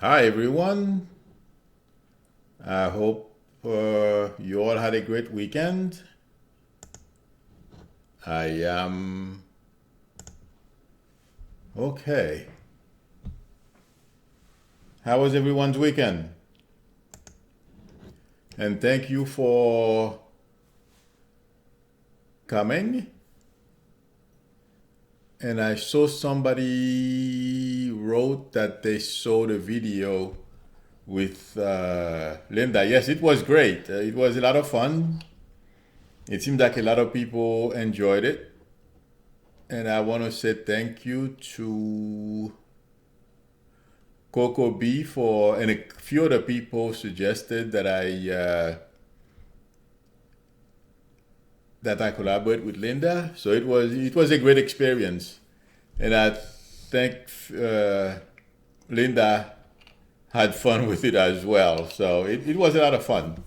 Hi, everyone. I hope you all had a great weekend. I am okay. How was everyone's weekend? And thank you for coming. And I saw somebody wrote that they saw the video with Linda. Yes, it was great. It was a lot of fun. It seemed like a lot of people enjoyed it. And I want to say thank you to Coco B for, and a few other people suggested that I collaborate with Linda. So it was a great experience, and I think uh, Linda had fun with it as well. So it was a lot of fun.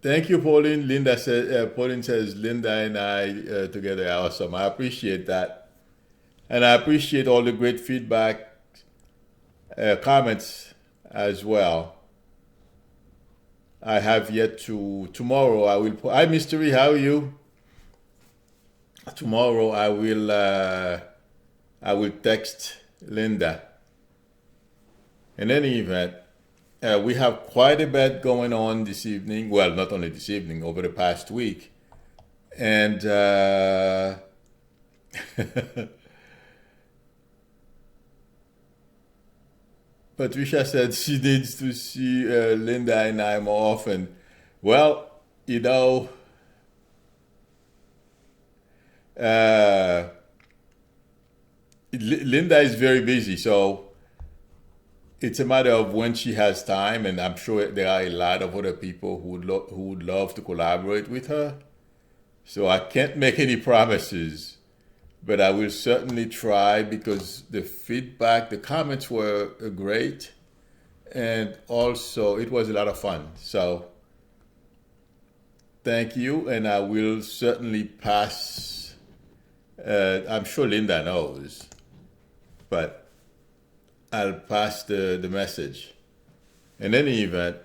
Thank you, Pauline. Pauline says Linda and I together are awesome. I appreciate that, and I appreciate all the great feedback, comments as well. I have yet to tomorrow. I will. Hi, Mystery. How are you? Tomorrow I will text Linda. In any event, we have quite a bit going on this evening. Well, not only this evening, over the past week, and Patricia said she needs to see Linda and I more often. Well, you know, uh, Linda is very busy, so it's a matter of when she has time, and I'm sure there are a lot of other people who would love to collaborate with her. So I can't make any promises, but I will certainly try because the feedback, the comments were great, and also it was a lot of fun. So thank you, and I will certainly pass. I'm sure Linda knows, but I'll pass the message. In any event,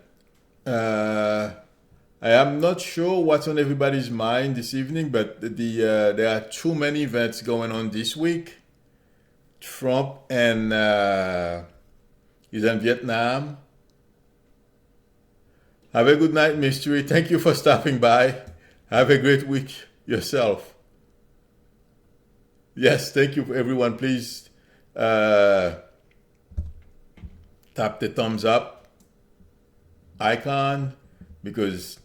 uh, I am not sure what's on everybody's mind this evening, but there are too many events going on this week. Trump and is in Vietnam. Have a good night, Mystery. Thank you for stopping by. Have a great week yourself. Yes, thank you, everyone. Please uh, tap the thumbs up icon because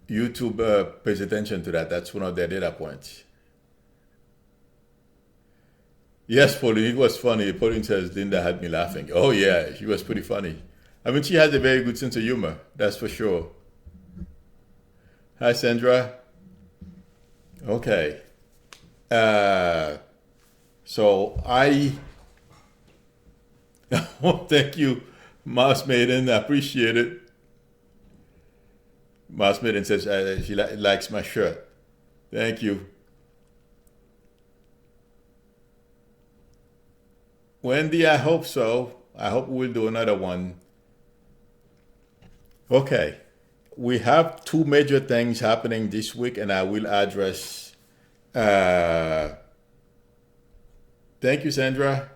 YouTube pays attention to that. That's one of their data points. Yes, Pauline, it was funny. Pauline says Linda had me laughing. Oh, yeah, she was pretty funny. I mean, she has a very good sense of humor, that's for sure. Hi, Sandra. Okay. Uh, so I thank you, Mouse Maiden. I appreciate it. Mouse Maiden says she likes my shirt. Thank you. Wendy, I hope so. I hope we'll do another one. Okay. We have two major things happening this week, and I will address. Uh, Thank you, Sandra.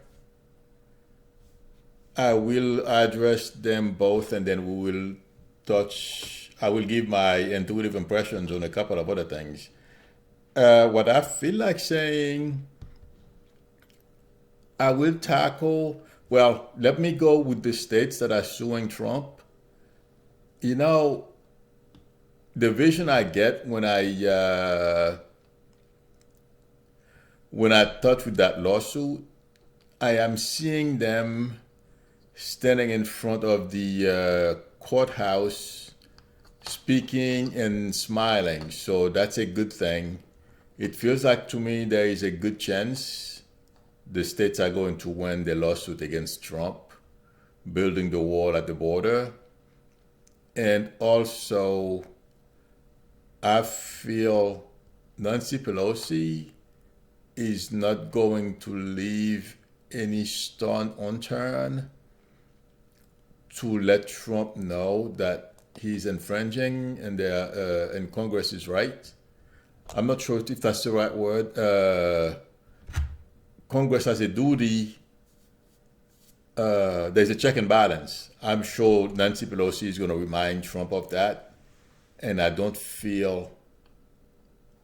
I will address them both, and then we will touch. I will give my intuitive impressions on a couple of other things. What I feel like saying, I will tackle. Well, let me go with the states that are suing Trump. You know, the vision I get when I touch with that lawsuit, I am seeing them standing in front of the courthouse, speaking and smiling. So that's a good thing. It feels like to me there is a good chance the states are going to win the lawsuit against Trump, building the wall at the border. And also, I feel Nancy Pelosi is not going to leave any stone unturned to let Trump know that he's infringing and Congress is right. I'm not sure if that's the right word. Congress has a duty. There's a check and balance. I'm sure Nancy Pelosi is going to remind Trump of that. And I don't feel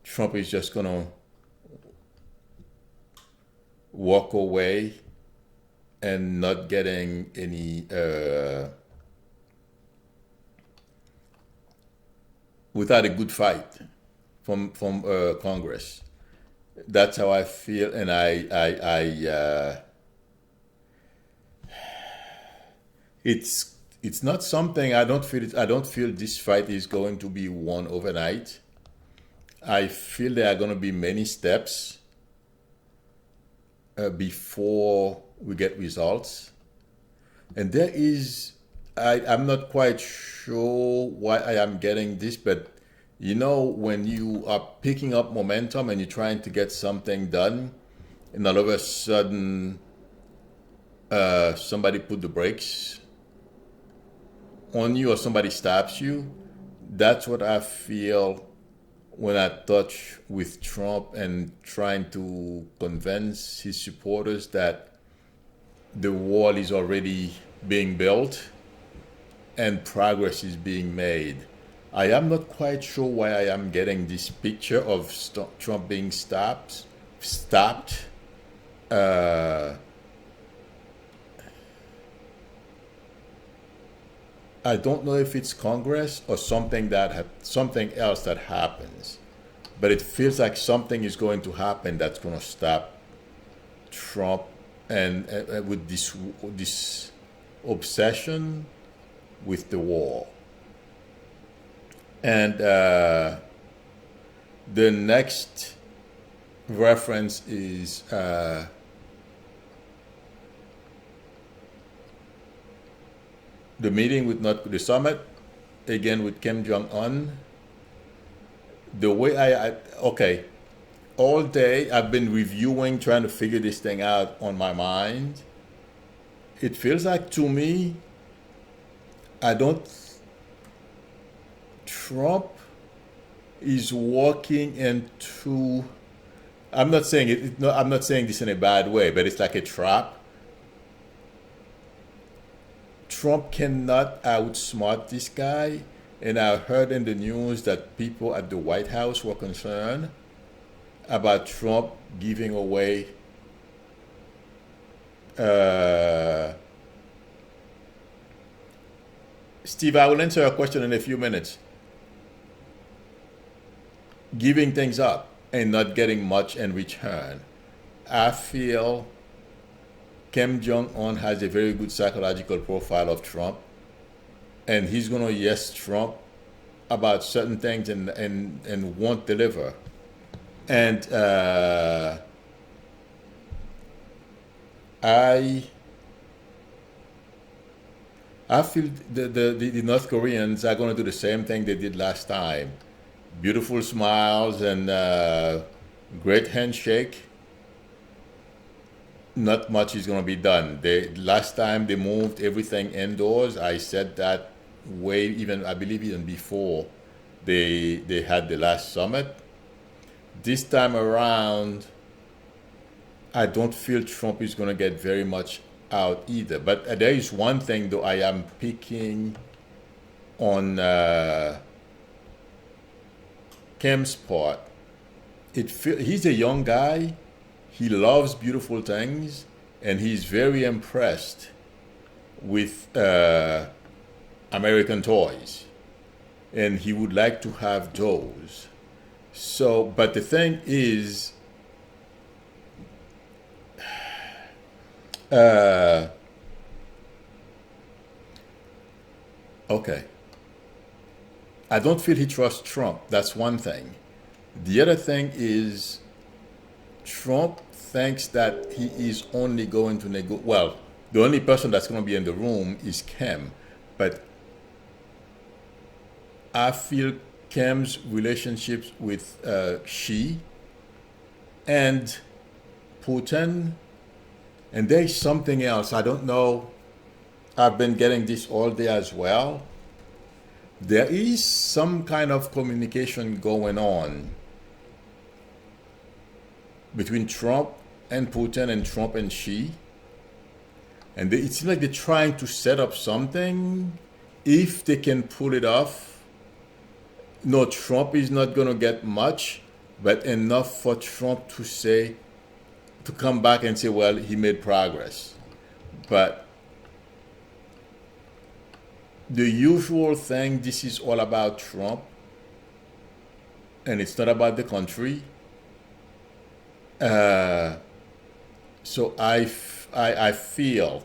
Trump is just going to walk away and not getting any without a good fight from Congress. That's how I feel, and it's not something I don't feel. I don't feel this fight is going to be won overnight. I feel there are going to be many steps before we get results, and there is. I'm not quite sure why I am getting this, but you know, when you are picking up momentum and you're trying to get something done, and all of a sudden somebody put the brakes on you or somebody stops you, that's what I feel when I touch with Trump and trying to convince his supporters that the wall is already being built and progress is being made. I am not quite sure why I am getting this picture of Trump being stopped. I don't know if it's Congress or something else that happens, but it feels like something is going to happen that's going to stop Trump and with this obsession with the wall. And the next reference is the meeting with the summit again with Kim Jong-un. The way okay, all day I've been reviewing, trying to figure this thing out on my mind. It feels like to me, Trump is walking into. I'm not saying it. No, I'm not saying this in a bad way, but it's like a trap. Trump cannot outsmart this guy, and I heard in the news that people at the White House were concerned about Trump giving away Steve, I will answer your question in a few minutes. Giving things up and not getting much in return. I feel Kim Jong-un has a very good psychological profile of Trump, and he's going to yes Trump about certain things and won't deliver. And I feel the North Koreans are going to do the same thing they did last time. Beautiful smiles and great handshake. Not much is going to be done. Last time they moved everything indoors. I said that I believe even before they had the last summit. This time around, I don't feel Trump is going to get very much out either. But there is one thing though I am picking on Kim's part. He's a young guy. He loves beautiful things, and he's very impressed with American toys, and he would like to have those. So, but the thing is, okay, I don't feel he trusts Trump. That's one thing. The other thing is, Trump thinks that he is only going to negotiate. Well, the only person that's going to be in the room is Kim, but I feel Kim's relationships with Xi and Putin, and there is something else. I don't know. I've been getting this all day as well. There is some kind of communication going on between Trump and Putin and Trump and Xi. And it seems like they're trying to set up something. If they can pull it off, no, Trump is not going to get much, but enough for Trump to say, to come back and say, well, he made progress. But the usual thing, this is all about Trump, and it's not about the country. So I feel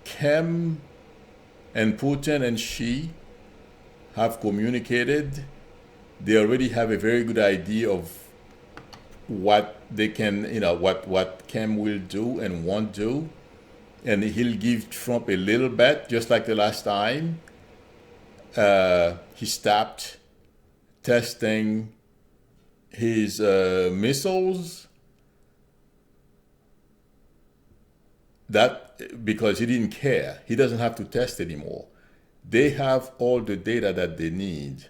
Kim and Putin and Xi have communicated. They already have a very good idea of what they can, what Kim will do and won't do. And he'll give Trump a little bit, just like the last time. He stopped testing his missiles. That because he didn't care. He doesn't have to test anymore. They have all the data that they need,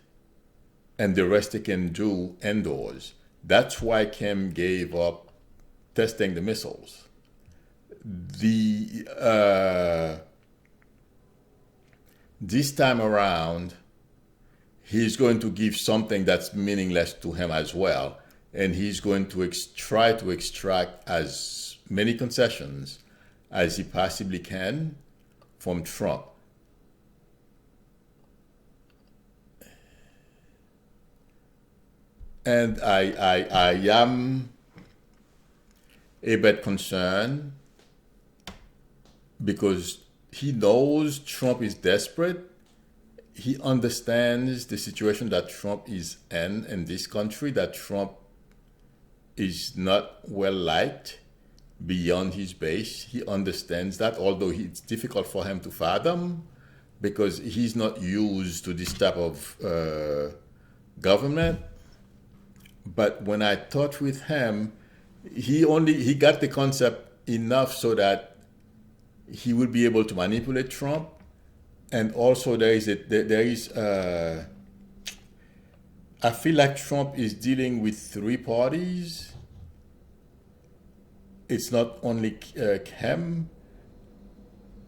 and the rest they can do indoors. That's why Kim gave up testing the missiles. This time around, he's going to give something that's meaningless to him as well, and he's going to try to extract as many concessions as he possibly can from Trump. And I am a bit concerned because he knows Trump is desperate. He understands the situation that Trump is in this country, that Trump is not well liked beyond his base. He understands that, although it's difficult for him to fathom because he's not used to this type of government. But when I talked with him, he got the concept enough so that he will be able to manipulate Trump. And also I feel like Trump is dealing with three parties. It's not only Kim,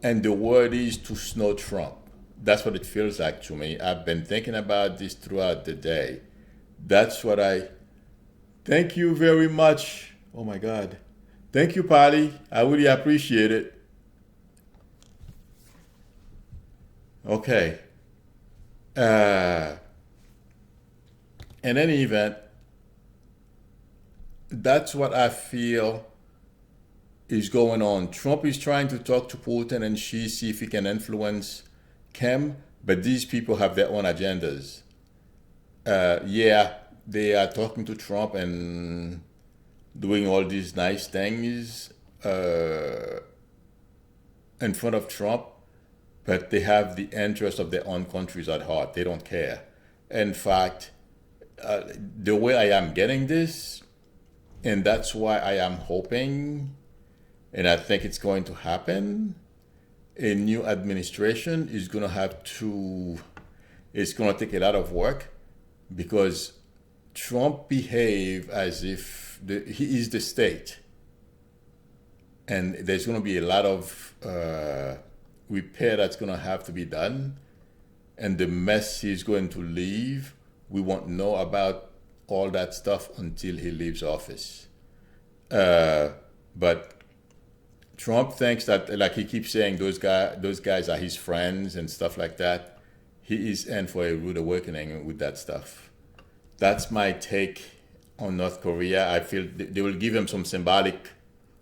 and the word is to snow Trump. That's what it feels like to me. I've been thinking about this throughout the day. That's what thank you very much. Oh my God. Thank you, Patty. I really appreciate it. Okay. In any event, that's what I feel is going on. Trump is trying to talk to Putin and Xi, see if he can influence Kim, but these people have their own agendas. Yeah, they are talking to Trump and doing all these nice things in front of Trump, but they have the interests of their own countries at heart. They don't care. In fact, the way I am getting this, and that's why I am hoping, and I think it's going to happen, a new administration is going to it's going to take a lot of work, because Trump behaved as if he is the state. And there's going to be a lot of repair that's going to have to be done. And the mess he's going to leave, we won't know about all that stuff until he leaves office. But Trump thinks that, like he keeps saying, those guys are his friends and stuff like that. He is in for a rude awakening with that stuff. That's my take on North Korea. I feel they will give him some symbolic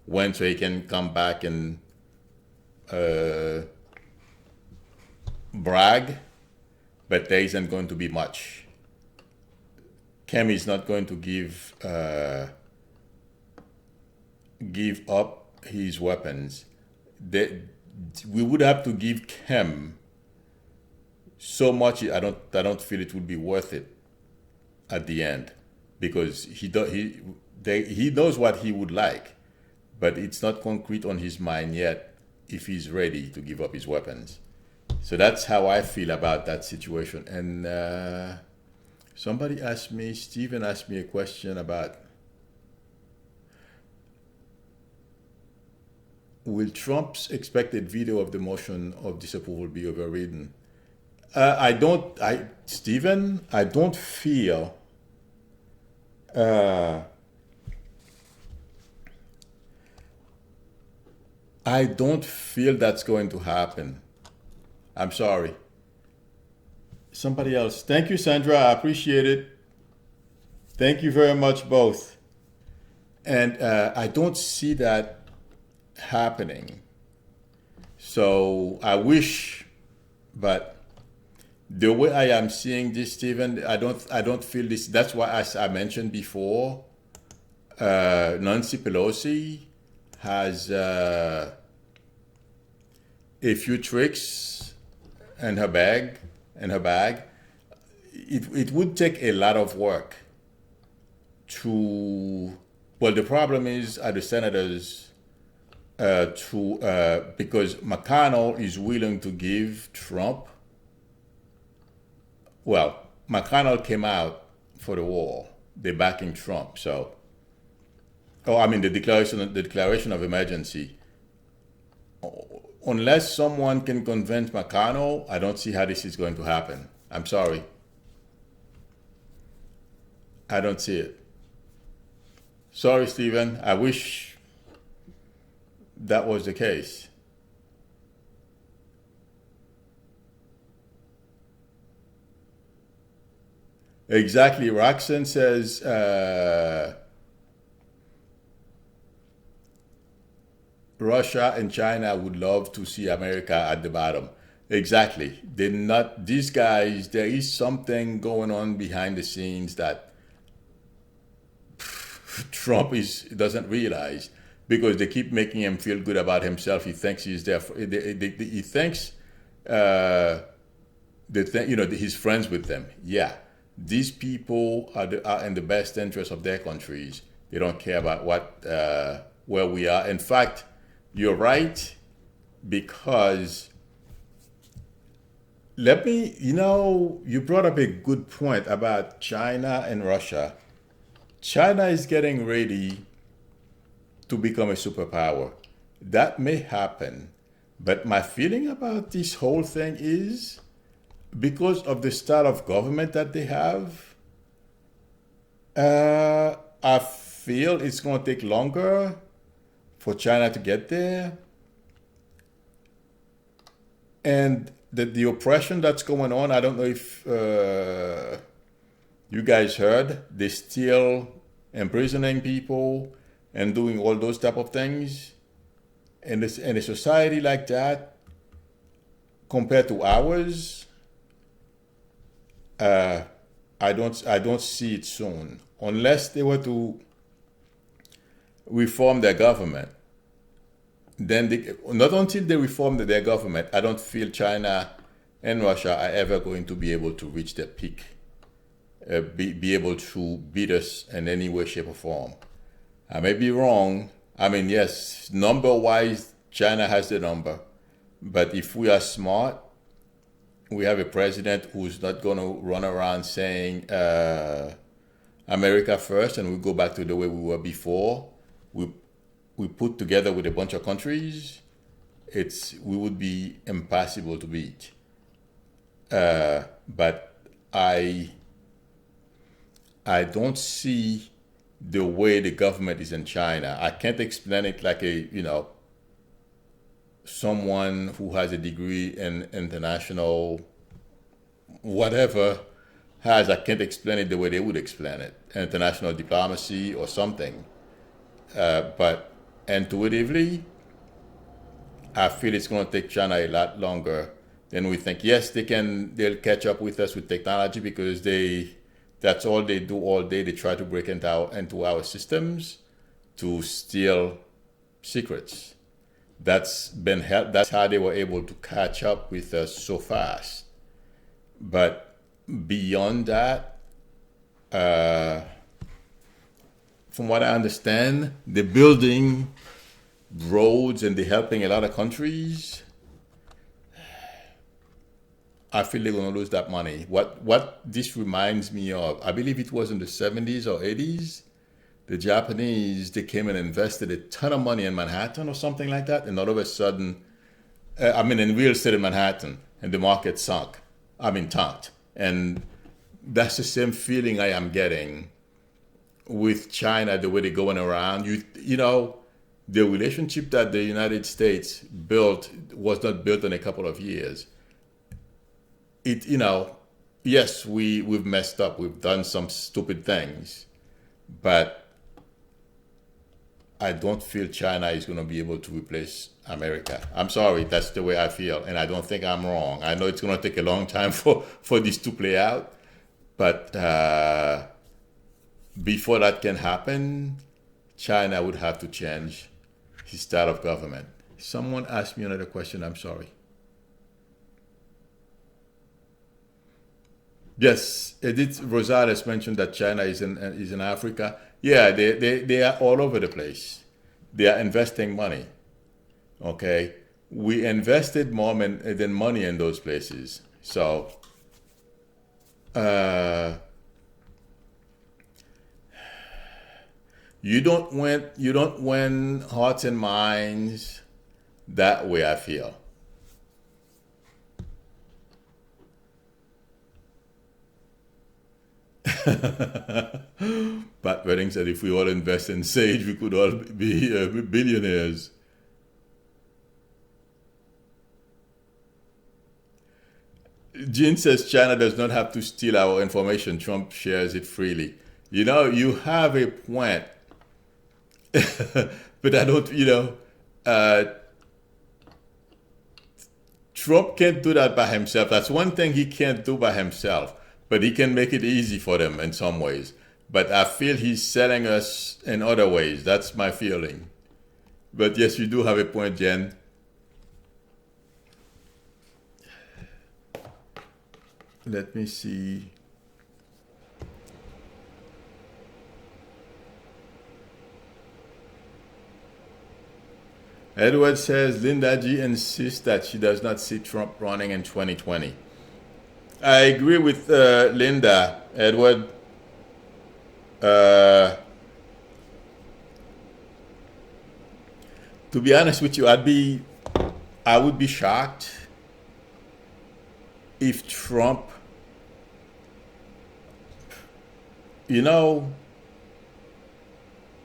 win so he can come back and brag, but there isn't going to be much. Kim is not going to give up his weapons. We would have to give Kim so much. I don't feel it would be worth it at the end, because he knows what he would like, but it's not concrete on his mind yet if he's ready to give up his weapons. So that's how I feel about that situation. And Stephen asked me a question about, will Trump's expected veto of the motion of disapproval be overridden? Stephen, I don't feel that's going to happen. I'm sorry. Somebody else. Thank you, Sandra. I appreciate it. Thank you very much, both. And I don't see that happening. So I wish, but the way I am seeing this, Stephen, I don't feel this. That's why, as I mentioned before, Nancy Pelosi has a few tricks in her bag. It would take a lot of work to. Well, the problem is the senators because McConnell is willing to give Trump. Well, McConnell came out for the war. They're backing Trump. So, the declaration of emergency. Unless someone can convince McConnell, I don't see how this is going to happen. I'm sorry. I don't see it. Sorry, Stephen. I wish that was the case. Exactly. Roxanne says, Russia and China would love to see America at the bottom. Exactly. They're not, these guys, there is something going on behind the scenes that Trump doesn't realize, because they keep making him feel good about himself. He thinks he's there. He thinks he's friends with them. Yeah. These people are in the best interest of their countries. They don't care about where we are. In fact, you're right, because you brought up a good point about China and Russia. China is getting ready to become a superpower. That may happen, but my feeling about this whole thing is, because of the style of government that they have, I feel it's going to take longer for China to get there. And the oppression that's going on, I don't know if you guys heard, they're still imprisoning people and doing all those type of things. In a society like that, compared to ours, I don't see it soon, unless they were to reform their government. Then not until they reform their government, I don't feel China and Russia are ever going to be able to reach their peak, be able to beat us in any way, shape, or form. I may be wrong. Yes, number-wise, China has the number. But if we are smart, we have a president who's not going to run around saying America first and we go back to the way we were before. We put together with a bunch of countries, we would be impossible to beat. But I don't see the way the government is in China. I can't explain it like someone who has a degree in international whatever I can't explain it the way they would explain it, international diplomacy or something. But intuitively, I feel it's going to take China a lot longer than we think. Yes, they'll catch up with us with technology, because that's all they do all day. They try to break into our systems to steal secrets. That's how they were able to catch up with us so fast. But beyond that, from what I understand, they're building roads and they're helping a lot of countries. I feel they're going to lose that money. What this reminds me of, I believe it was in the 70s or 80s, the Japanese, they came and invested a ton of money in Manhattan or something like that, and all of a sudden, in real estate in Manhattan, and the market sunk. Tanked. And that's the same feeling I am getting with China, the way they're going around. The relationship that the United States built was not built in a couple of years. Yes, we've messed up. We've done some stupid things, but I don't feel China is going to be able to replace America. I'm sorry, that's the way I feel, and I don't think I'm wrong. I know it's going to take a long time for this to play out, but before that can happen, China would have to change his style of government. Someone asked me another question. I'm sorry. Yes, Edith Rosales mentioned that China is in Africa. Yeah, they are all over the place. They are investing money. Okay, we invested more than money in those places. So, you don't win hearts and minds that way, I feel. Pat Redding said if we all invest in Sage, we could all be billionaires. Jean says China does not have to steal our information. Trump shares it freely. You have a point. But I don't, Trump can't do that by himself. That's one thing he can't do by himself. But he can make it easy for them in some ways. But I feel he's selling us in other ways. That's my feeling. But yes, you do have a point, Jen. Let me see. Edward says Linda G insists that she does not see Trump running in 2020. I agree with Linda, Edward. To be honest with you, I would be shocked if Trump,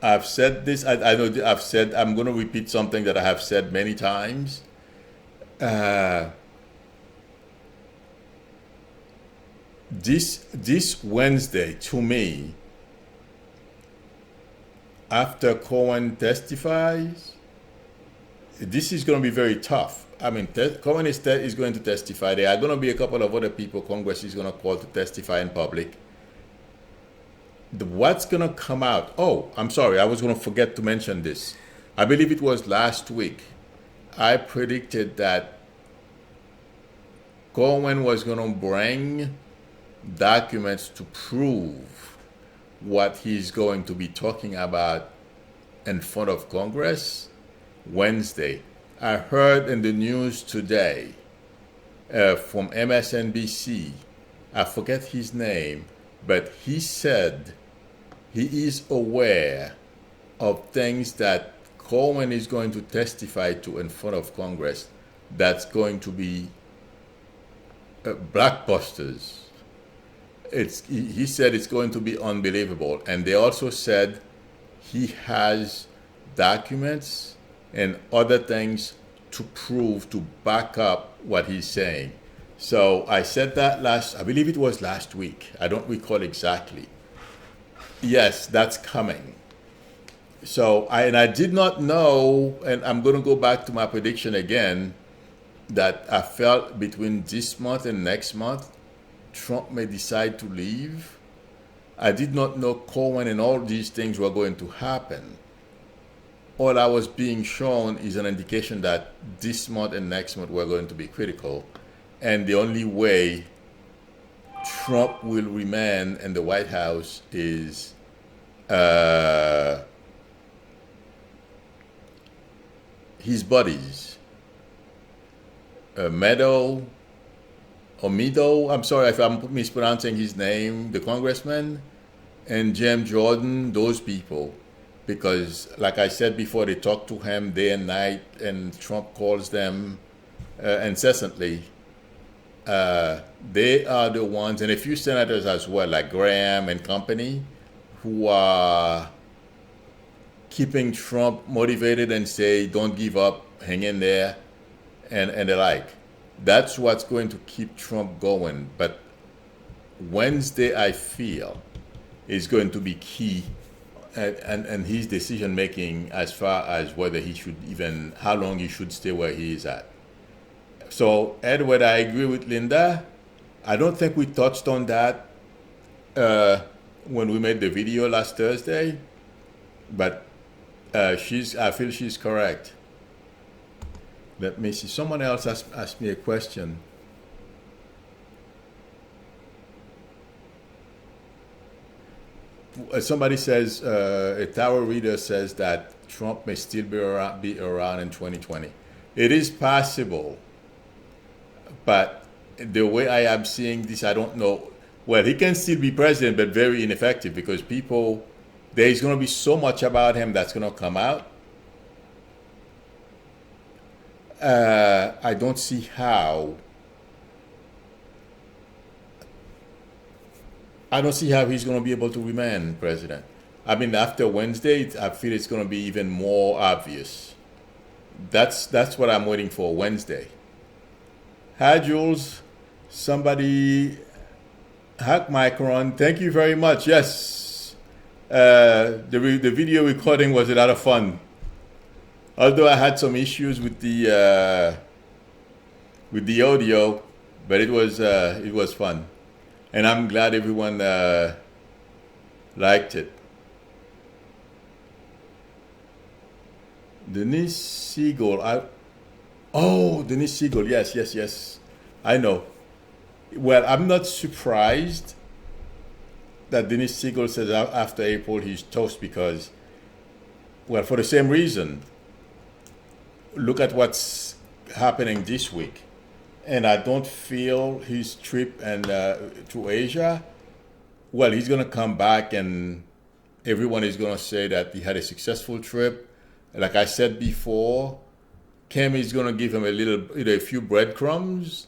I've said this, I know I've said, I'm going to repeat something that I have said many times. This Wednesday, to me, after Cohen testifies, this is going to be very tough. Cohen is going to testify. There are going to be a couple of other people Congress is going to call to testify in public. What's going to come out? Oh, I'm sorry, I was going to forget to mention this. I believe it was last week. I predicted that Cohen was going to bring documents to prove what he's going to be talking about in front of Congress Wednesday. I heard in the news today from MSNBC, I forget his name, but he said he is aware of things that Cohen is going to testify to in front of Congress that's going to be blockbusters. He said it's going to be unbelievable. And they also said he has documents and other things to prove, to back up what he's saying. So I said that I believe it was last week. I don't recall exactly. Yes, that's coming. So I did not know, and I'm going to go back to my prediction again, that I felt between this month and next month, Trump may decide to leave. I did not know Cohen and all these things were going to happen. All I was being shown is an indication that this month and next month were going to be critical. And the only way Trump will remain in the White House is uh, his buddies, Meadow or Mido, I'm sorry if I'm mispronouncing his name, the congressman, and Jim Jordan, those people. Because, like I said before, they talk to him day and night, and Trump calls them incessantly. They are the ones, and a few senators as well, like Graham and company, who are keeping Trump motivated and say, don't give up, hang in there, and the like. That's what's going to keep Trump going. But Wednesday, I feel, is going to be key, and his decision making as far as whether he should even, how long he should stay where he is at. So, Edward, I agree with Linda. I don't think we touched on that when we made the video last Thursday, but I feel she's correct. Let me see. Someone else asked me a question. Somebody says, a tower reader says that Trump may still be around in 2020. It is possible, but the way I am seeing this, I don't know. Well, he can still be president, but very ineffective because there's going to be so much about him that's going to come out. I don't see how. I don't see how he's going to be able to remain president. I mean, after Wednesday, I feel it's going to be even more obvious. That's what I'm waiting for, Wednesday. Hi, Jules. Somebody hack Micron. Thank you very much. Yes, the video recording was a lot of fun. Although I had some issues with the audio, but it was fun, and I'm glad everyone liked it. Denise Siegel, Denise Siegel, yes, I know. Well, I'm not surprised that Denise Siegel says after April he's toast because, well, for the same reason. Look at what's happening this week, and I don't feel his trip to Asia. Well, he's gonna come back, and everyone is gonna say that he had a successful trip. Like I said before, Kim is gonna give him a few breadcrumbs,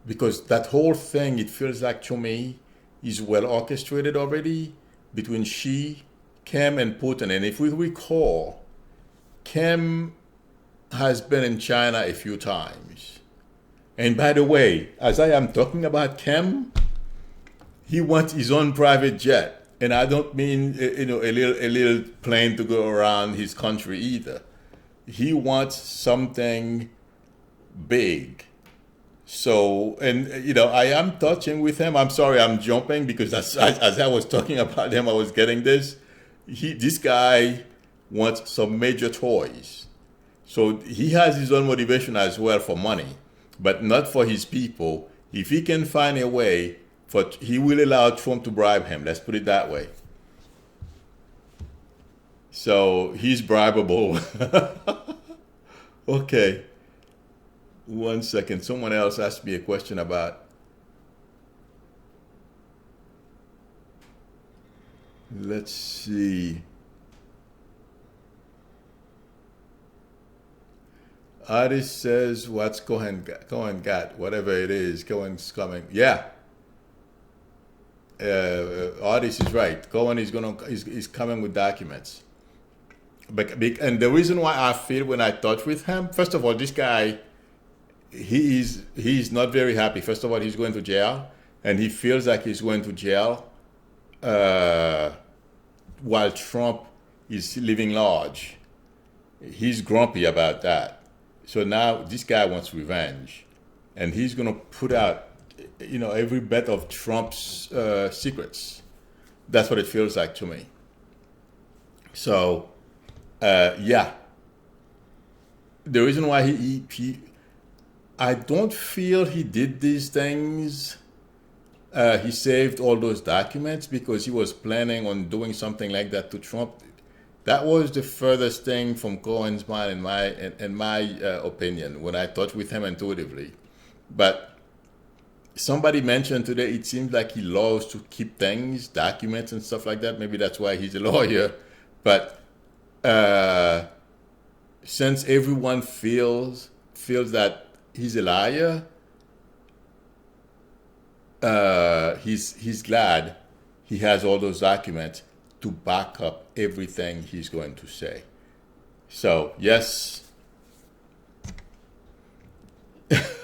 because that whole thing, it feels like to me, is well orchestrated already between Kim, and Putin. And if we recall, Kim has been in China a few times. And by the way, as I am talking about Kim, he wants his own private jet. And I don't mean a little plane to go around his country either. He wants something big. So, and I am touching with him. I'm sorry, I'm jumping because as I was talking about him, I was getting this. This guy wants some major toys. So he has his own motivation as well for money, but not for his people. If he can find a way, he will allow Trump to bribe him. Let's put it that way. So he's bribable. Okay. 1 second. Someone else asked me a question about. Let's see. Artist says, what's Cohen got? Whatever it is, Cohen's coming. Yeah. Artist is right. Cohen is coming with documents. And the reason why I feel when I touch with him, first of all, this guy, he's not very happy. First of all, he's going to jail, and he feels like he's going to jail while Trump is living large. He's grumpy about that. So now this guy wants revenge, and he's going to put out, every bit of Trump's secrets. That's what it feels like to me. So, yeah. The reason why I don't feel he did these things he saved all those documents because he was planning on doing something like that to Trump. That was the furthest thing from Cohen's mind, in my opinion, when I talked with him intuitively. But somebody mentioned today, it seems like he loves to keep things, documents, and stuff like that. Maybe that's why he's a lawyer. But since everyone feels that he's a liar, he's glad he has all those documents to back up everything he's going to say. So yes,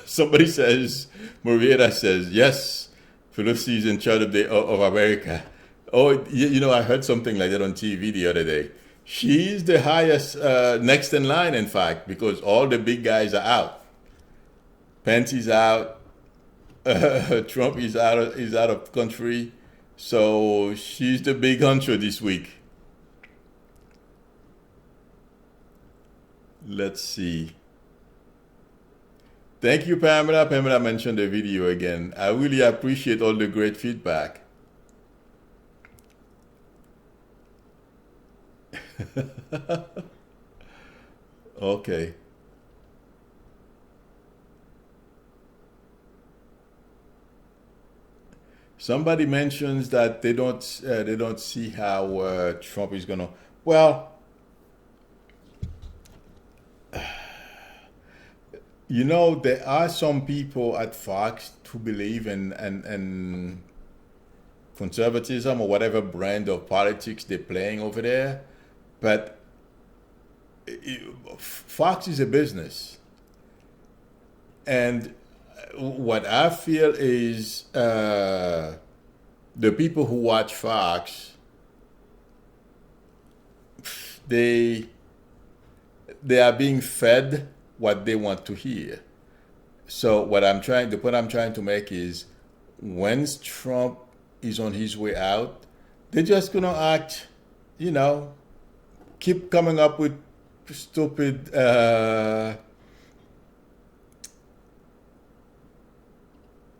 somebody says, Marietta says, yes, Pelosi is in charge of America. Oh, I heard something like that on TV the other day. She's the highest, next in line, in fact, because all the big guys are out. Pence is out. Trump is out of country. So she's the big hunter this week. Let's see. Thank you, Pamela. Pamela mentioned the video again. I really appreciate all the great feedback. Okay. Somebody mentions that they don't see how Trump is gonna. Well, there are some people at Fox who believe in conservatism or whatever brand of politics they're playing over there, but Fox is a business, and what I feel is the people who watch Fox, they are being fed what they want to hear. So the point I'm trying to make is, once Trump is on his way out, they're just gonna act, keep coming up with stupid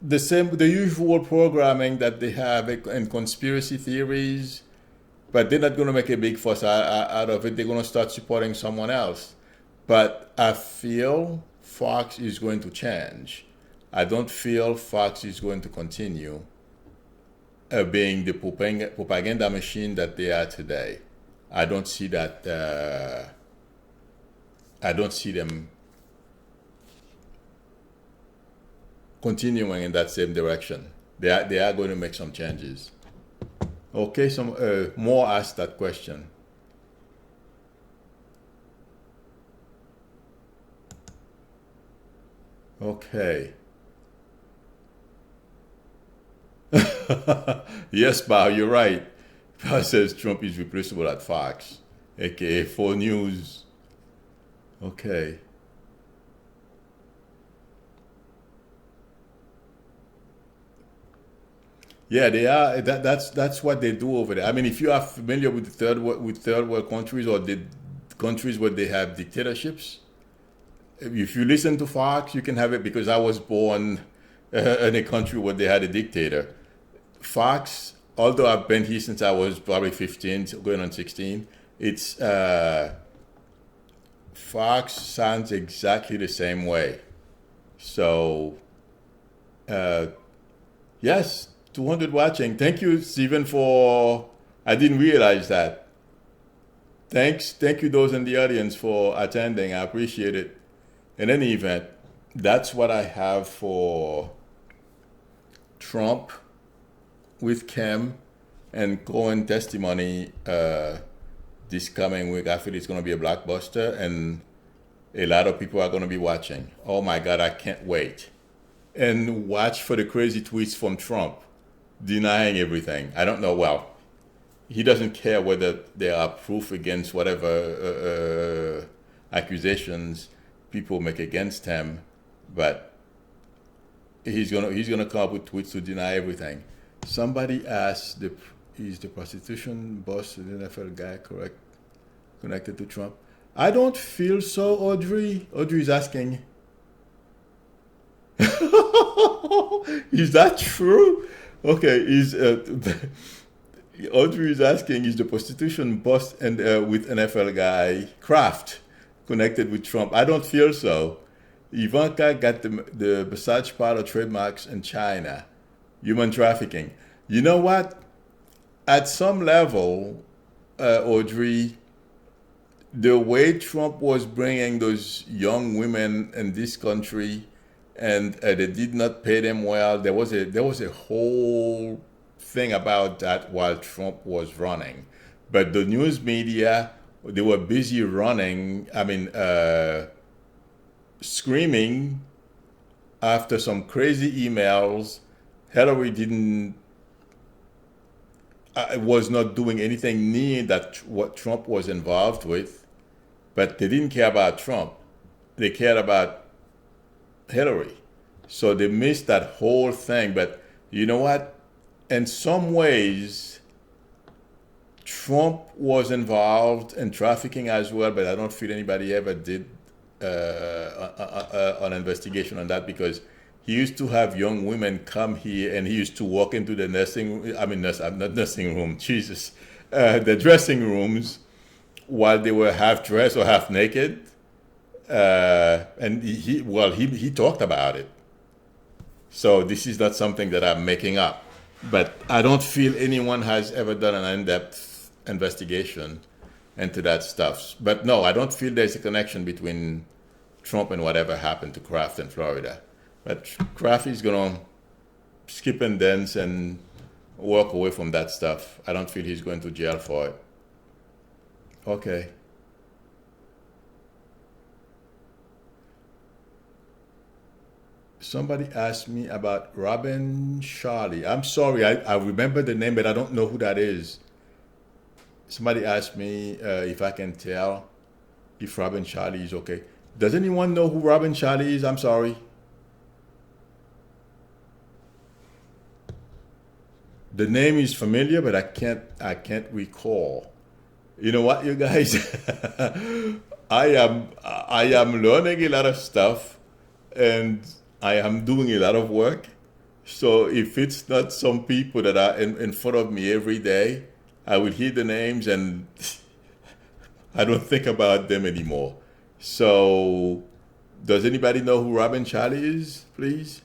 the usual programming that they have in conspiracy theories, but they're not going to make a big fuss out of it. They're going to start supporting someone else. But I feel Fox is going to change. I don't feel Fox is going to continue being the propaganda machine that they are today. I don't see that. I don't see them continuing in that same direction. They are going to make some changes. Okay, some more asked that question. Okay. Yes, Bao, you're right. Bao says Trump is replaceable at Fox, aka 4 News. Okay. Yeah, they are. That's what they do over there. I mean, if you are familiar with third world countries, or the countries where they have dictatorships, if you listen to Fox, you can have it, because I was born in a country where they had a dictator. Fox, although I've been here since I was probably 15, going on 16, it's Fox sounds exactly the same way. So, yes. 200 watching. Thank you, Stephen, I didn't realize that. Thank you those in the audience for attending. I appreciate it. In any event, that's what I have for Trump with Kim and Cohen testimony this coming week. I feel it's going to be a blockbuster, and a lot of people are going to be watching. Oh my God, I can't wait. And watch for the crazy tweets from Trump, denying everything. I don't know. Well, he doesn't care whether there are proof against whatever accusations people make against him, but he's gonna come up with tweets to deny everything. Somebody asked, is the prostitution boss, the NFL guy, correct, connected to Trump? I don't feel so, Audrey. Audrey's asking. Is that true? Okay, is Audrey is asking, is the prostitution bust and with NFL guy Kraft connected with Trump? I don't feel so. Ivanka got the massage parlor trademarks in China. Human trafficking. You know what? At some level, Audrey, the way Trump was bringing those young women in this country, and they did not pay them well. There was a whole thing about that while Trump was running, but the news media, they were busy running. I mean, screaming after some crazy emails. Hillary didn't was not doing anything near that what Trump was involved with, but they didn't care about Trump. They cared about Hillary. So they missed that whole thing. But you know what? In some ways, Trump was involved in trafficking as well, but I don't feel anybody ever did an investigation on that, because he used to have young women come here and he used to walk into the not nursing room, Jesus, the dressing rooms while they were half dressed or half naked. And he talked about it. So this is not something that I'm making up. But I don't feel anyone has ever done an in-depth investigation into that stuff. But no, I don't feel there's a connection between Trump and whatever happened to Kraft in Florida. But Kraft is going to skip and dance and walk away from that stuff. I don't feel he's going to jail for it. Okay. Somebody asked me about Robin Charlie. I'm sorry, I remember the name, but I don't know who that is. Somebody asked me if I can tell if Robin Charlie is okay. Does anyone know who Robin Charlie is? I'm sorry. The name is familiar, but I can't recall. You know what, you guys? I am learning a lot of stuff, and I am doing a lot of work. So if it's not some people that are in front of me every day, I will hear the names and I don't think about them anymore. So does anybody know who Robin Charlie is, please?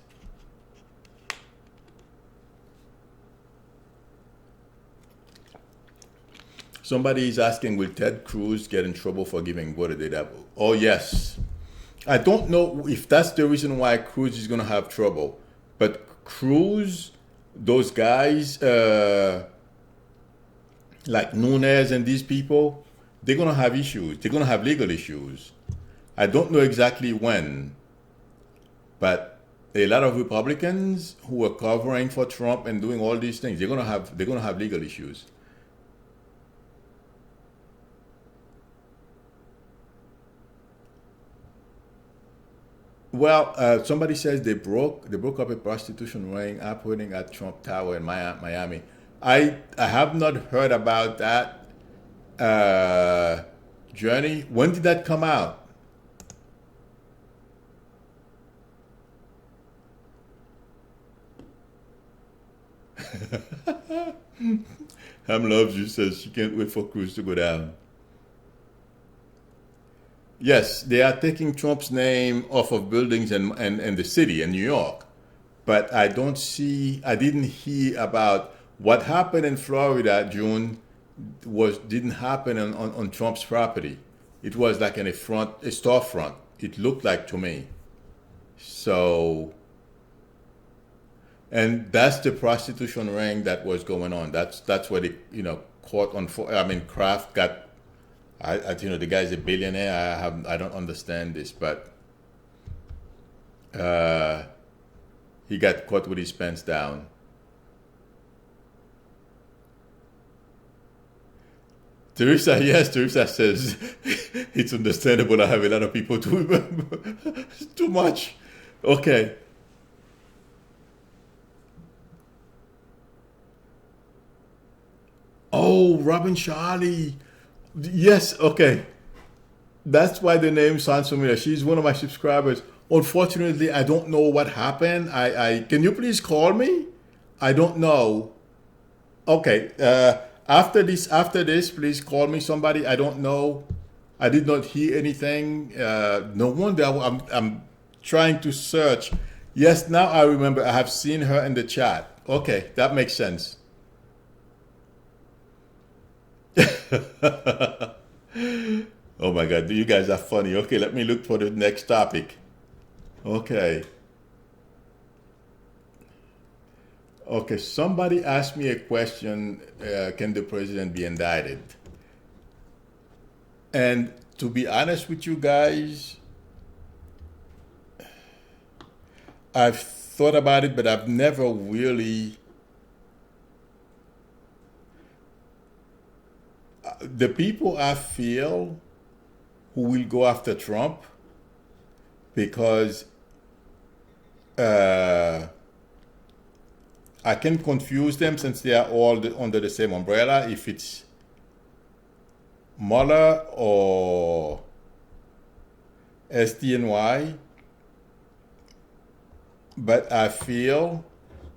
Somebody is asking, will Ted Cruz get in trouble for giving Watergate? Oh, yes. I don't know if that's the reason why Cruz is going to have trouble. But Cruz, those guys, like Nunes and these people, they're going to have issues. They're going to have legal issues. I don't know exactly when, but a lot of Republicans who are covering for Trump and doing all these things, they're going to have legal issues. Well, somebody says they broke up a prostitution ring operating at Trump Tower in Miami. I have not heard about that journey. When did that come out? Ham loves you says she can't wait for Cruz to go down. Yes, they are taking Trump's name off of buildings and the city in New York. But I didn't hear about what happened in Florida, June, didn't happen on Trump's property. It was like in a storefront. It looked like to me. So, and that's the prostitution ring that was going on. That's where they, caught on. Kraft got. The guy's a billionaire. I don't understand this, but he got caught with his pants down. Teresa says it's understandable. I have a lot of people to remember. Too much. Okay. Oh, Robin Charlie. Yes, okay. That's why the name sounds familiar. She's one of my subscribers. Unfortunately, I don't know what happened. I can you please call me? I don't know. Okay. After this, please call me somebody. I don't know. I did not hear anything. No wonder I'm trying to search. Yes, now I remember. I have seen her in the chat. Okay, that makes sense. Oh my God, you guys are funny. Okay, let me look for the next topic. Okay. Okay, somebody asked me a question, can the president be indicted? And to be honest with you guys, I've thought about it, but I've never really. The people I feel who will go after Trump because uh, I can confuse them since they are all under the same umbrella. If it's Mueller or SDNY, but I feel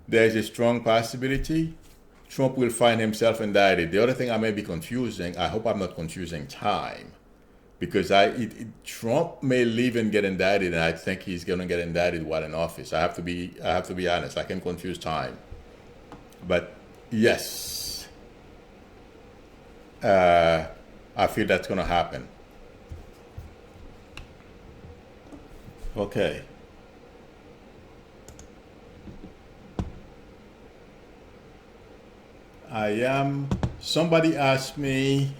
there's a strong possibility Trump will find himself indicted. The other thing I may be confusing, I hope I'm not confusing time, because Trump may leave and get indicted, and I think he's going to get indicted while in office. I have to be honest. I can confuse time, but yes, I feel that's going to happen. Okay. I am. Somebody asked me,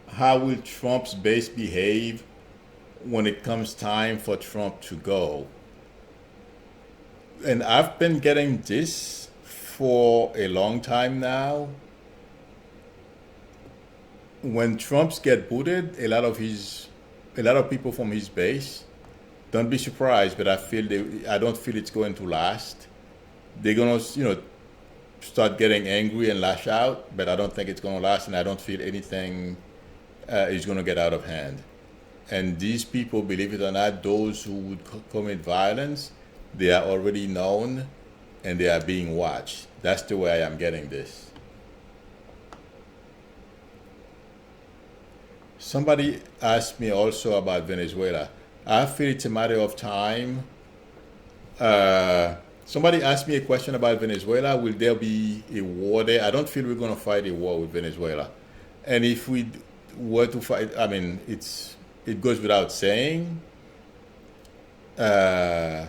how will Trump's base behave when it comes time for Trump to go? And I've been getting this for a long time now. When Trumps get booted, a lot of people from his base, don't be surprised, but I don't feel it's going to last. They're gonna, start getting angry and lash out, but I don't think it's gonna last, and I don't feel anything is gonna get out of hand. And these people, believe it or not, those who would commit violence, they are already known and they are being watched. That's the way I am getting this. Somebody asked me also about Venezuela. I feel it's a matter of time. Somebody asked me a question about Venezuela. Will there be a war there? I don't feel we're going to fight a war with Venezuela. And if we were to fight, I mean, it goes without saying, uh,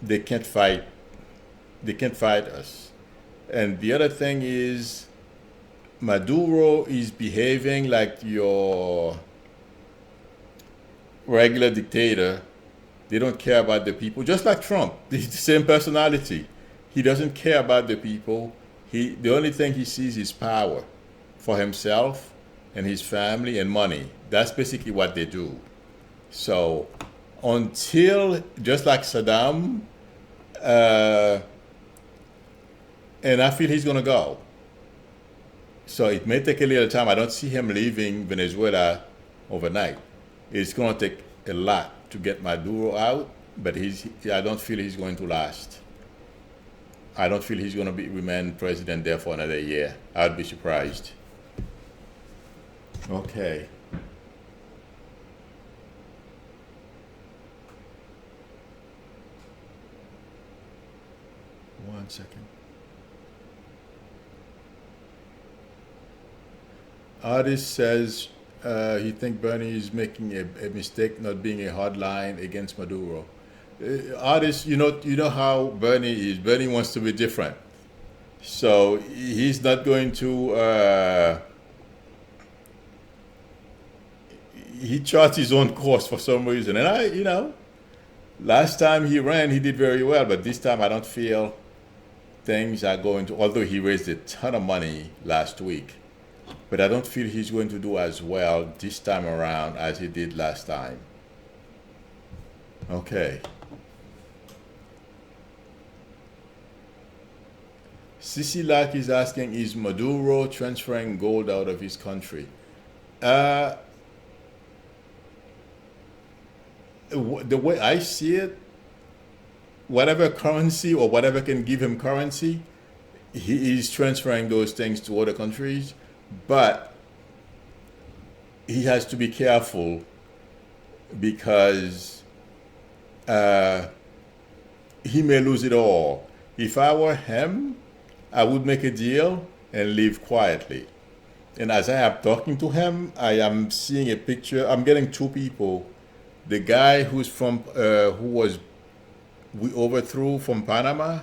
they can't fight. They can't fight us. And the other thing is, Maduro is behaving like your regular dictator. They don't care about the people, just like Trump. He's the same personality. He doesn't care about the people. The only thing he sees is power for himself and his family and money. That's basically what they do. So until, just like Saddam, uh, and I feel he's going to go. So it may take a little time. I don't see him leaving Venezuela overnight. It's going to take a lot to get Maduro out, but I don't feel he's going to last. I don't feel he's going to remain president there for another year. I'd be surprised. Okay. One second. Artist says he thinks Bernie is making a mistake not being a hard line against Maduro. Artist, you know how Bernie is. Bernie wants to be different, so he's not going to. He charts his own course for some reason, and last time he ran, he did very well, but this time I don't feel things are going to. Although he raised a ton of money last week. But I don't feel he's going to do as well this time around as he did last time. Okay. Sissy Lack is asking, is Maduro transferring gold out of his country? The way I see it, whatever currency or whatever can give him currency, he is transferring those things to other countries. But he has to be careful because he may lose it all. If I were him, I would make a deal and live quietly. And as I am talking to him, I am seeing a picture. I'm getting two people. The guy who's from, we overthrew from Panama,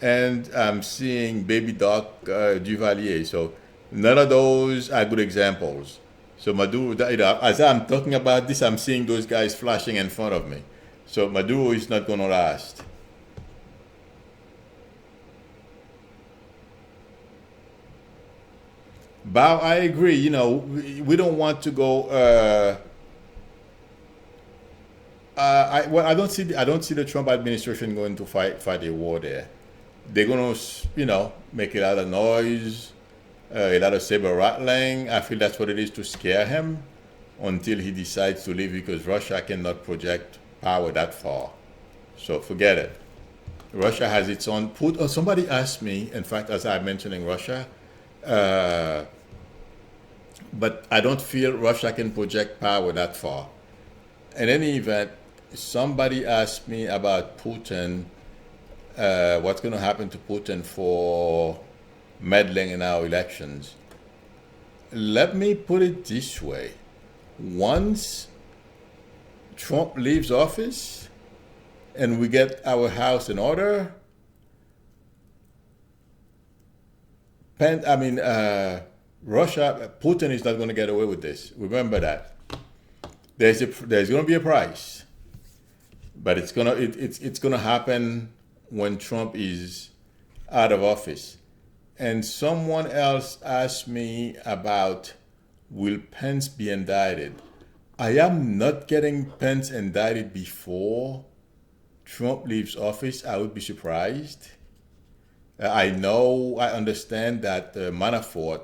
and I'm seeing Baby Doc Duvalier. So none of those are good examples. So Maduro, as I'm talking about this, I'm seeing those guys flashing in front of me. So Maduro is not going to last. Bao, I agree. We don't want to go. I don't see the Trump administration going to fight a war there. They're going to, make a lot of noise, a lot of saber rattling. I feel that's what it is to scare him until he decides to leave because Russia cannot project power that far. So forget it. Russia has its own put. Oh, somebody asked me, in fact, as I'm mentioning Russia, but I don't feel Russia can project power that far. In any event, somebody asked me about Putin, what's going to happen to Putin for meddling in our elections. Let me put it this way. Once Trump leaves office and we get our house in order, Russia, Putin is not going to get away with this. Remember that. There's going to be a price, but it's gonna happen when Trump is out of office. And someone else asked me about, will Pence be indicted? I am not getting Pence indicted before Trump leaves office. I would be surprised. I understand that Manafort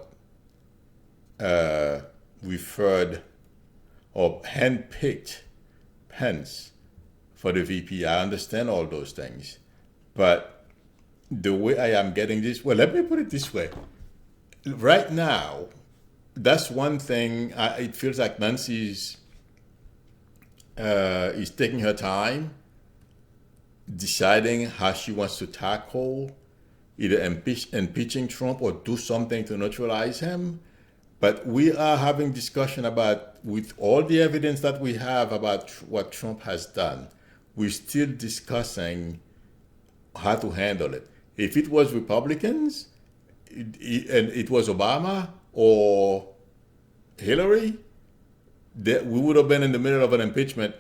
referred or handpicked Pence for the VP. I understand all those things. But the way I am getting this, well, let me put it this way. Right now, that's one thing. It feels like Nancy's is taking her time deciding how she wants to tackle either impeaching Trump or do something to neutralize him. But we are having discussion about, with all the evidence that we have about what Trump has done, we're still discussing how to handle it. If it was Republicans, and it was Obama or Hillary, we would have been in the middle of an impeachment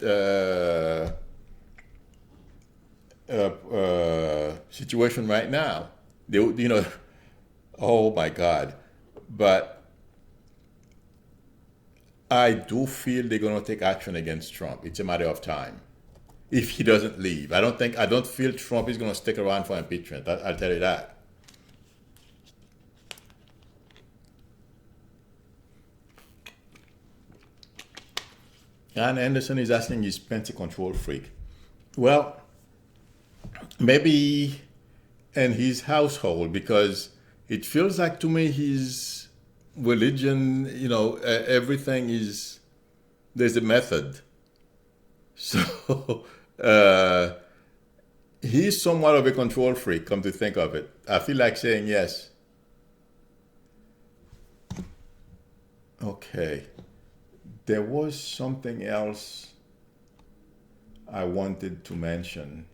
situation right now. Oh my God. But I do feel they're going to take action against Trump. It's a matter of time. If he doesn't leave, I don't feel Trump is going to stick around for impeachment. I'll tell you that. Ann Anderson is asking, is Pence a control freak? Well, maybe in his household, because it feels like to me his religion, everything is, there's a method. So he's somewhat of a control freak, come to think of it. I feel like saying yes. Okay. There was something else I wanted to mention.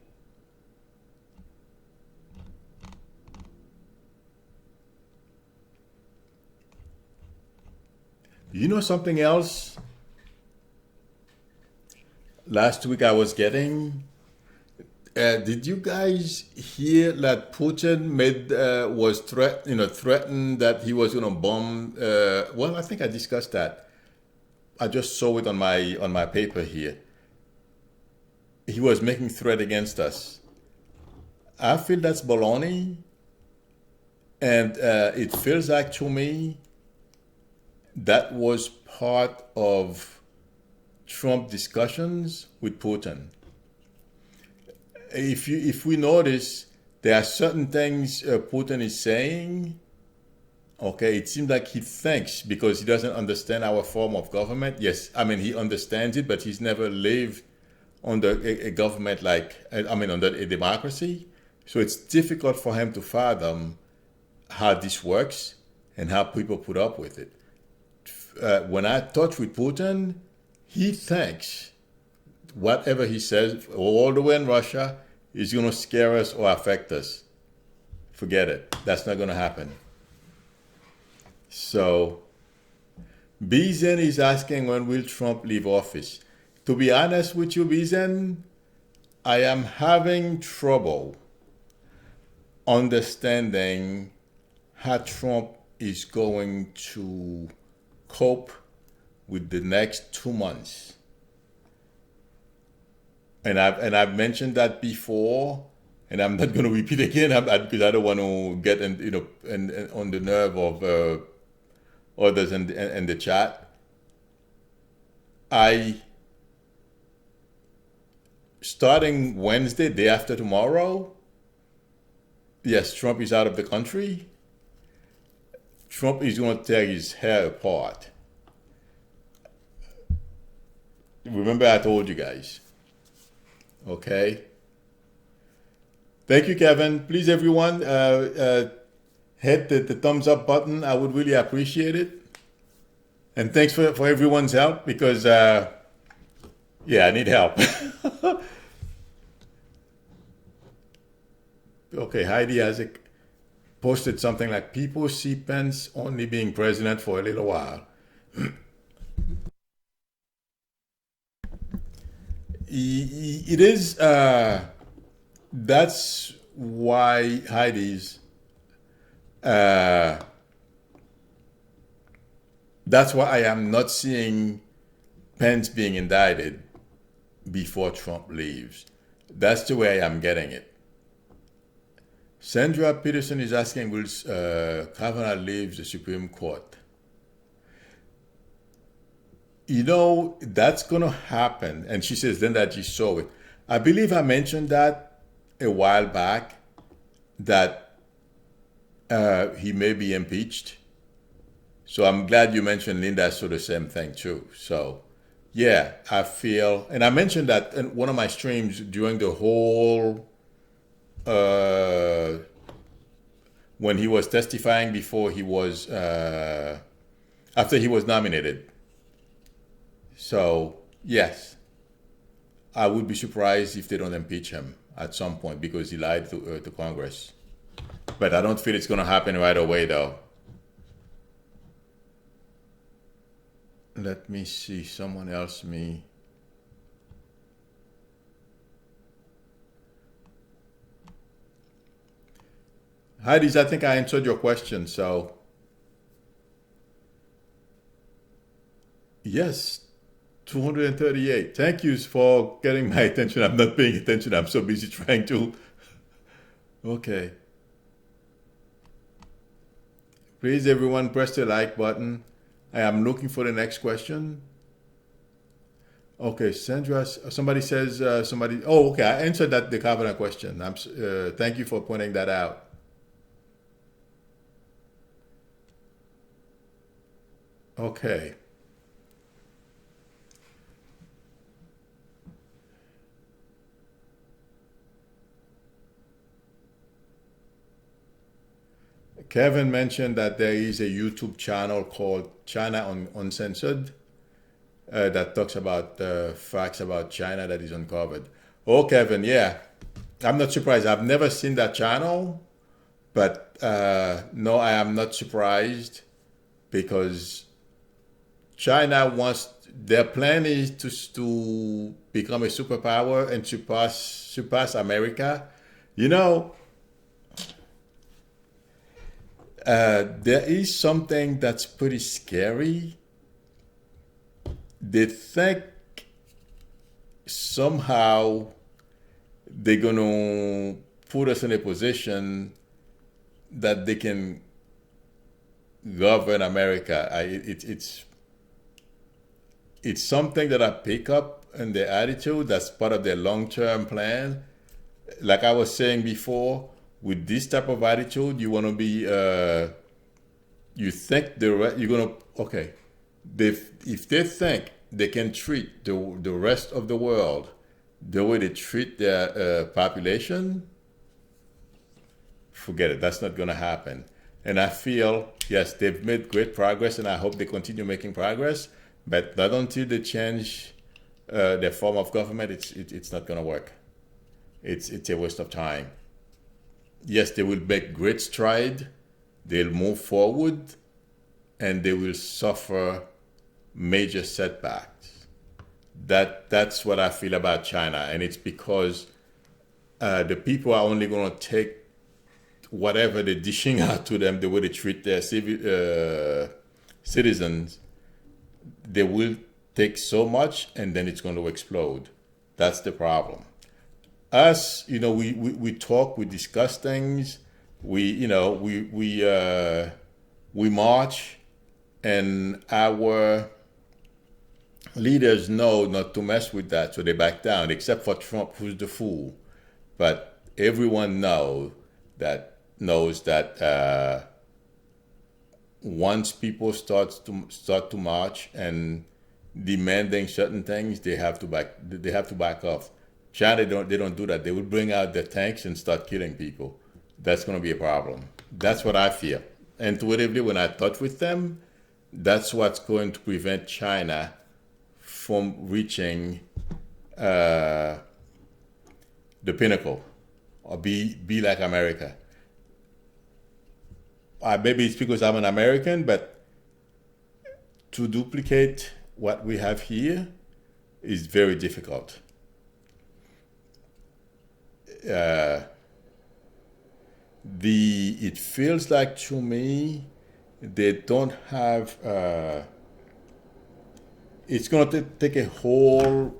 You know something else? Last week I was getting. Did you guys hear that Putin threatened that he was going to bomb? Well, I think I discussed that. I just saw it on my paper here. He was making threat against us. I feel that's baloney, and it feels like to me that was part of Trump discussions with Putin. if we notice, there are certain things Putin is saying. Okay, it seems like he thinks because he doesn't understand our form of government. Yes, I mean he understands it, but he's never lived under a government like under a democracy. So it's difficult for him to fathom how this works and how people put up with it. When I touch with Putin, he thinks whatever he says, all the way in Russia, is going to scare us or affect us. Forget it. That's not going to happen. So, Bizen is asking when will Trump leave office. To be honest with you, Bizen, I am having trouble understanding how Trump is going to cope with the next 2 months. And I've mentioned that before, and I'm not going to repeat again because I don't want to get on the nerve of others in the chat. Starting Wednesday, day after tomorrow, yes, Trump is out of the country. Trump is going to tear his hair apart. Remember I told you guys. Okay. Thank you, Kevin. Please, everyone, hit the thumbs up button. I would really appreciate it. And thanks for everyone's help because, I need help. Okay, Heidi has posted something like, people see Pence only being president for a little while. It is, that's why Heidi's, that's why I am not seeing Pence being indicted before Trump leaves. That's the way I am getting it. Sandra Peterson is asking, will Kavanaugh leave the Supreme Court? That's going to happen. And she says then that she saw it. I believe I mentioned that a while back, that he may be impeached. So I'm glad you mentioned, Linda, saw the same thing too. So yeah, I feel, and I mentioned that in one of my streams during the whole, when he was testifying before he was, after he was nominated. So, yes, I would be surprised if they don't impeach him at some point because he lied to Congress. But I don't feel it's going to happen right away, though. Let me see, someone else Heidi's, I think I answered your question, so. Yes. 238. Thank you for getting my attention. I'm not paying attention. I'm so busy trying to. Okay. Please, everyone, press the like button. I am looking for the next question. Okay, Sandra, somebody says, oh, okay, I answered the Kavanaugh question. Thank you for pointing that out. Okay. Kevin mentioned that there is a YouTube channel called China Uncensored that talks about facts about China that is uncovered. Oh, Kevin, yeah. I'm not surprised. I've never seen that channel, but no, I am not surprised because China their plan is to become a superpower and surpass America. There is something that's pretty scary. They think somehow they're going to put us in a position that they can govern America. It's something that I pick up in their attitude. That's part of their long-term plan. like I was saying before, with this type of attitude, you want to be, you think you're gonna, okay, if they think they can treat the rest of the world the way they treat their population, forget it. That's not gonna happen. And I feel, yes, they've made great progress, and I hope they continue making progress. But not until they change their form of government, it's not gonna work. It's a waste of time. Yes, they will make great stride. They'll move forward, and they will suffer major setbacks. That's what I feel about China, and it's because the people are only going to take whatever they're dishing out to them, the way they treat their citizens. They will take so much, and then it's going to explode. That's the problem. Us, we talk, we discuss things, we march, and our leaders know not to mess with that, so they back down, except for Trump, who's the fool. But everyone knows that once people start to march and demanding certain things, they have to back off. China, they don't do that. They will bring out the tanks and start killing people. That's going to be a problem. That's what I fear. Intuitively, when I talk with them, that's what's going to prevent China from reaching the pinnacle or be like America. Maybe it's because I'm an American, but to duplicate what we have here is very difficult. It feels like to me they don't have. It's going to take a whole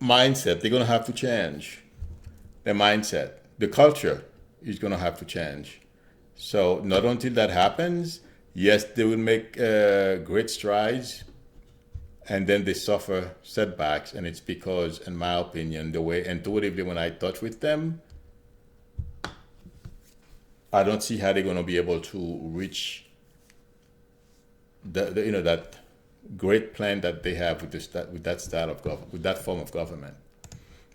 mindset. They're going to have to change their mindset. The culture is going to have to change. So not until that happens, yes, they will make great strides, and then they suffer setbacks. And it's because, in my opinion, the way intuitively when I touch with them, I don't see how they're going to be able to reach that great plan that they have with that style of government, with that form of government.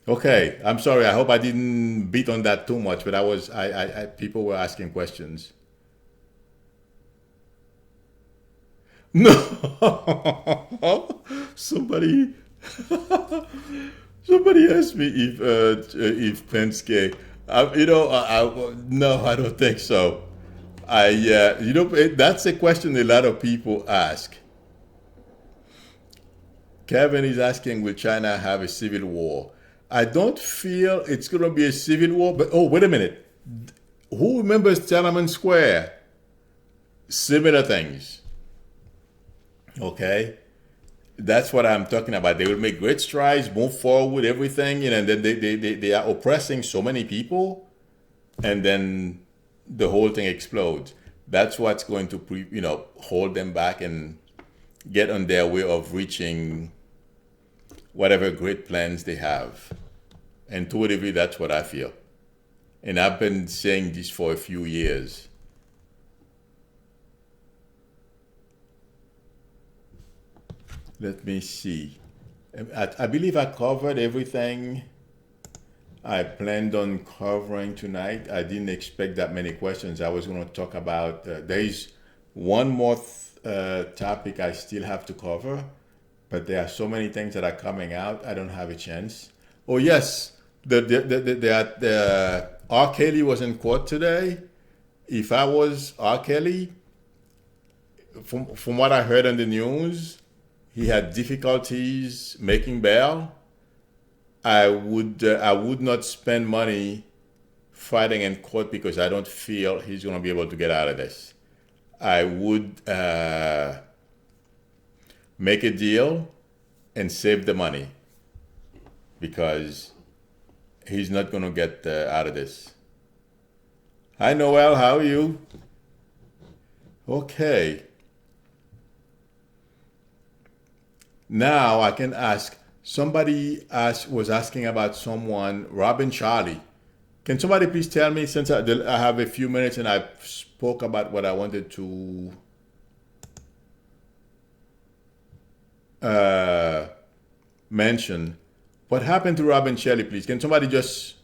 Okay, I'm sorry. I hope I didn't beat on that too much, but people were asking questions. No, somebody asked me if Penske. No, I don't think so. That's a question a lot of people ask. Kevin is asking, will China have a civil war? I don't feel it's going to be a civil war, but wait a minute. Who remembers Tiananmen Square? Similar things. Okay? That's what I'm talking about. They will make great strides, move forward, everything, and then they are oppressing so many people, and then the whole thing explodes. That's what's going to, hold them back and get on their way of reaching whatever great plans they have. Intuitively, that's what I feel. And I've been saying this for a few years. Let me see. I believe I covered everything I planned on covering tonight. I didn't expect that many questions. I was going to talk about, there is one more topic I still have to cover, but there are so many things that are coming out, I don't have a chance. Oh yes, R. Kelly was in court today. If I was R. Kelly, from what I heard on the news, he had difficulties making bail. I would not spend money fighting in court because I don't feel he's going to be able to get out of this. I would make a deal and save the money because he's not going to get out of this. Hi, Noel. How are you? Okay. Now I can ask, somebody was asking about someone, Robin Charlie. Can somebody please tell me, since I have a few minutes and I spoke about what I wanted to mention, what happened to Robin Shelley, please? Can somebody just...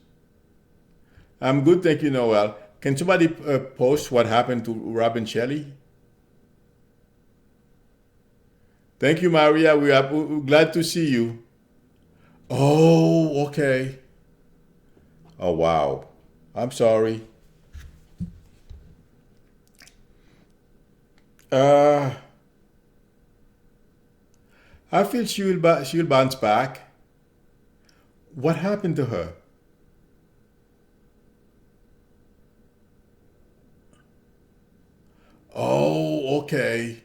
I'm good, thank you, Noel. Can somebody post what happened to Robin Shelley? Thank you, Maria. We're glad to see you. Oh, okay. Oh, wow. I'm sorry. I feel she'll bounce back. What happened to her? Oh, okay.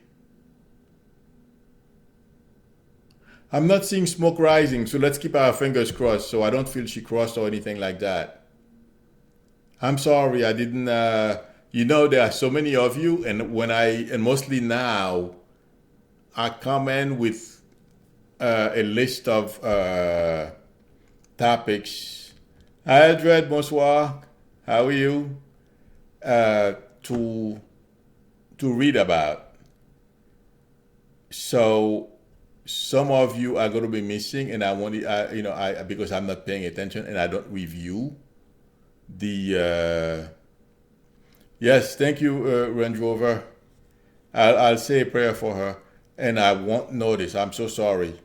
I'm not seeing smoke rising, so let's keep our fingers crossed so I don't feel she crossed or anything like that. I'm sorry, I didn't, there are so many of you, and mostly now, I come in with a list of topics. Hi, Edred, bonsoir. How are you? To read about. So some of you are going to be missing, and I want because I'm not paying attention and I don't review the. Yes, thank you, Range Rover. I'll say a prayer for her, and I won't notice. I'm so sorry,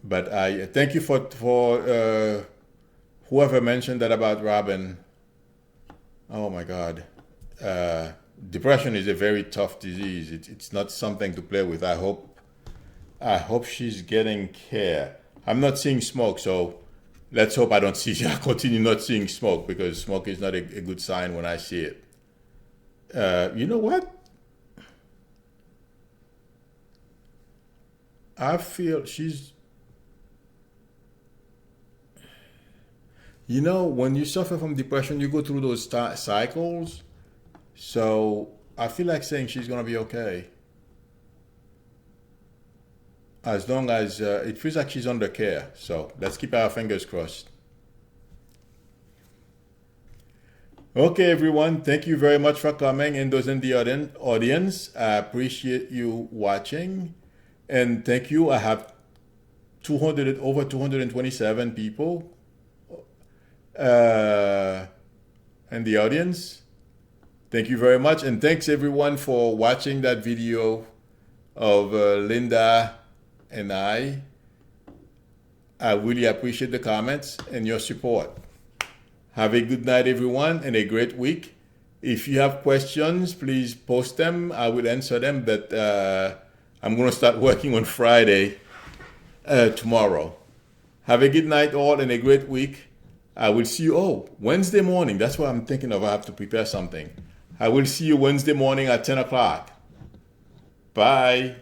but I thank you for whoever mentioned that about Robin. Oh my God. Depression is a very tough disease. It's not something to play with. I hope she's getting care. I'm not seeing smoke, so let's hope I continue not seeing smoke, because smoke is not a good sign when I see it. You know what? I feel she's... when you suffer from depression, you go through those cycles. So I feel like saying she's going to be okay. As long as it feels like she's under care. So let's keep our fingers crossed. Okay, everyone. Thank you very much for coming, and those in the audience. I appreciate you watching. And thank you. I have over 227 people in the audience. Thank you very much, and thanks everyone for watching that video of Linda and I. I really appreciate the comments and your support. Have a good night, everyone, and a great week. If you have questions, please post them. I will answer them, but I'm going to start working on Friday tomorrow. Have a good night all and a great week. I will see you, Wednesday morning. That's what I'm thinking of. I have to prepare something. I will see you Wednesday morning at 10 o'clock. Bye.